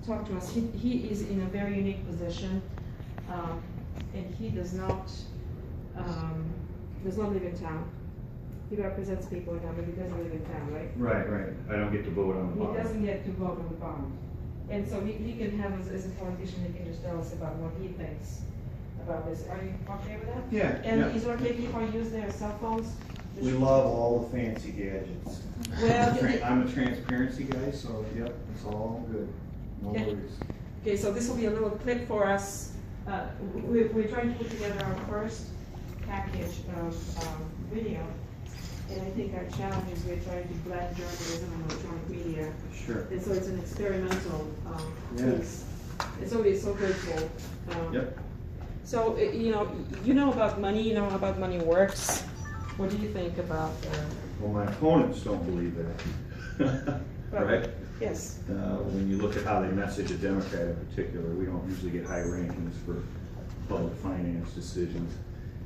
talk to us. He is in a very unique position, and he does not live in town. He represents people in town, but he doesn't live in town, right? Right. I don't get to vote on the bond. He doesn't get to vote on the bond. And so he can have, as a politician, he can just tell us about what he thinks about this. Are you okay with that? Yeah. And yeah. is it okay if people use their cell phones? We love all the fancy gadgets. Well, I'm a transparency guy, so yep, it's all good. No worries. Okay, so this will be a little clip for us. We're trying to put together our first package of video. And I think our challenge is we're trying to blend journalism and electronic media. Sure. And so it's an experimental piece. It's always so grateful. Yep. So, you know about money, you know how about money works. What do you think about Well, my opponents don't believe that. Right? Yes. When you look at how they message a Democrat in particular, we don't usually get high rankings for public finance decisions.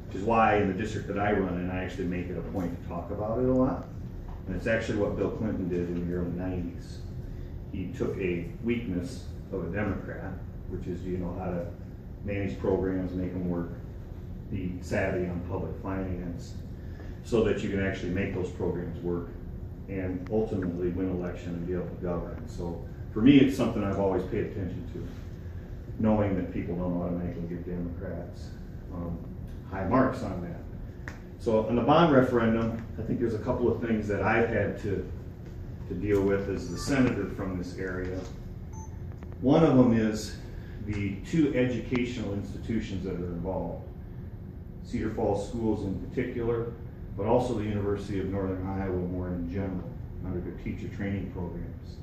Which is why in the district that I run in, I actually make it a point to talk about it a lot. And it's actually what Bill Clinton did in the early 90s. He took a weakness of a Democrat, which is how to manage programs, make them work, be savvy on public finance, so that you can actually make those programs work and ultimately win election and be able to govern. So for me, it's something I've always paid attention to, knowing that people don't automatically give Democrats high marks on that. So on the bond referendum, I think there's a couple of things that I've had to deal with as the senator from this area. One of them is the two educational institutions that are involved, Cedar Falls Schools in particular, but also the University of Northern Iowa more in general, under their teacher training programs.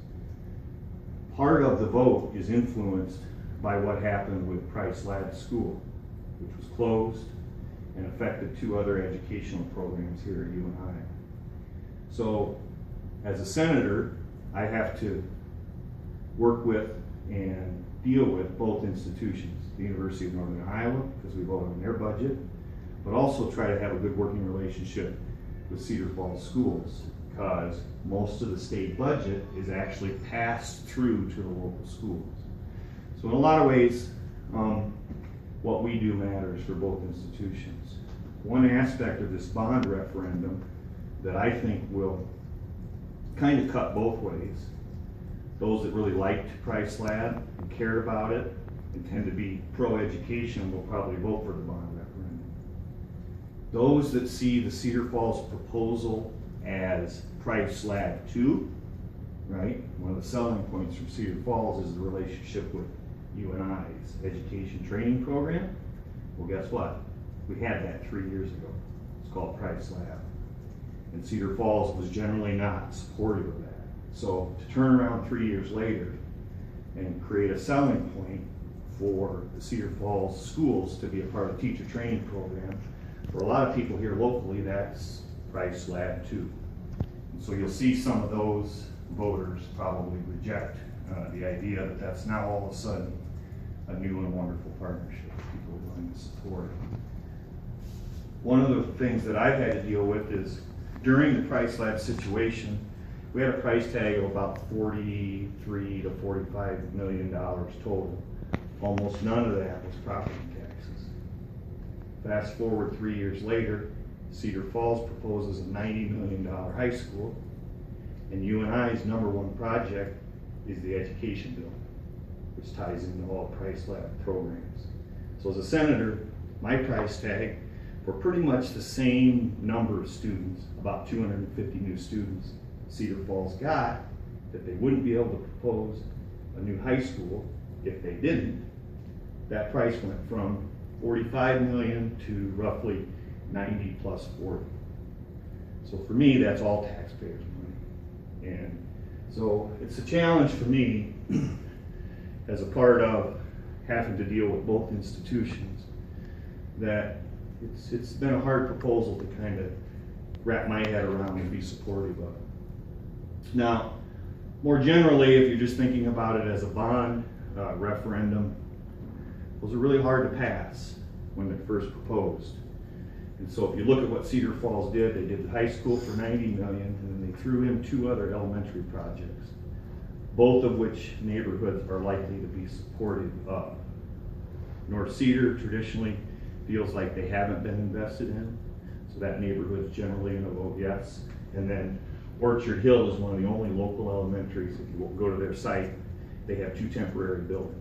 Part of the vote is influenced by what happened with Price Lab School, which was closed and affected two other educational programs here at UNI. So as a senator, I have to work with and deal with both institutions, the University of Northern Iowa, because we vote on their budget, but also try to have a good working relationship with Cedar Falls Schools, because most of the state budget is actually passed through to the local schools. So in a lot of ways, what we do matters for both institutions. One aspect of this bond referendum that I think will kind of cut both ways, those that really liked Price Lab and cared about it and tend to be pro-education will probably vote for the bond referendum. Those that see the Cedar Falls proposal as Price Lab 2, right? One of the selling points from Cedar Falls is the relationship with UNI's education training program. Well, guess what? We had that 3 years ago. It's called Price Lab. And Cedar Falls was generally not supportive of that. So to turn around 3 years later and create a selling point for the Cedar Falls schools to be a part of the teacher training program, for a lot of people here locally, that's Price Lab 2. And so you'll see some of those voters probably reject the idea that that's now all of a sudden a new and wonderful partnership people are willing to support. One of the things that I've had to deal with is during the Price Lab situation, we had a price tag of about $43 to $45 million total. Almost none of that was property taxes. Fast forward 3 years later, Cedar Falls proposes a $90 million high school, and UNI's #1 project is the education bill, which ties into all Price Lab programs. So as a senator, my price tag for pretty much the same number of students, about 250 new students, Cedar Falls got, that they wouldn't be able to propose a new high school if they didn't. That price went from 45 million to roughly 90 plus 40. So for me, that's all taxpayers' money. And so it's a challenge for me as a part of having to deal with both institutions, that it's been a hard proposal to kind of wrap my head around and be supportive of. Now, more generally, if you're just thinking about it as a bond referendum, those are really hard to pass when they're first proposed. And so if you look at what Cedar Falls did, they did the high school for $90 million, and then they threw in 2 other elementary projects. both of which neighborhoods are likely to be supportive of. North Cedar traditionally feels like they haven't been invested in, so that neighborhood's generally gonna vote yes. And then Orchard Hill is one of the only local elementaries, if you go to their site, they have 2 temporary buildings.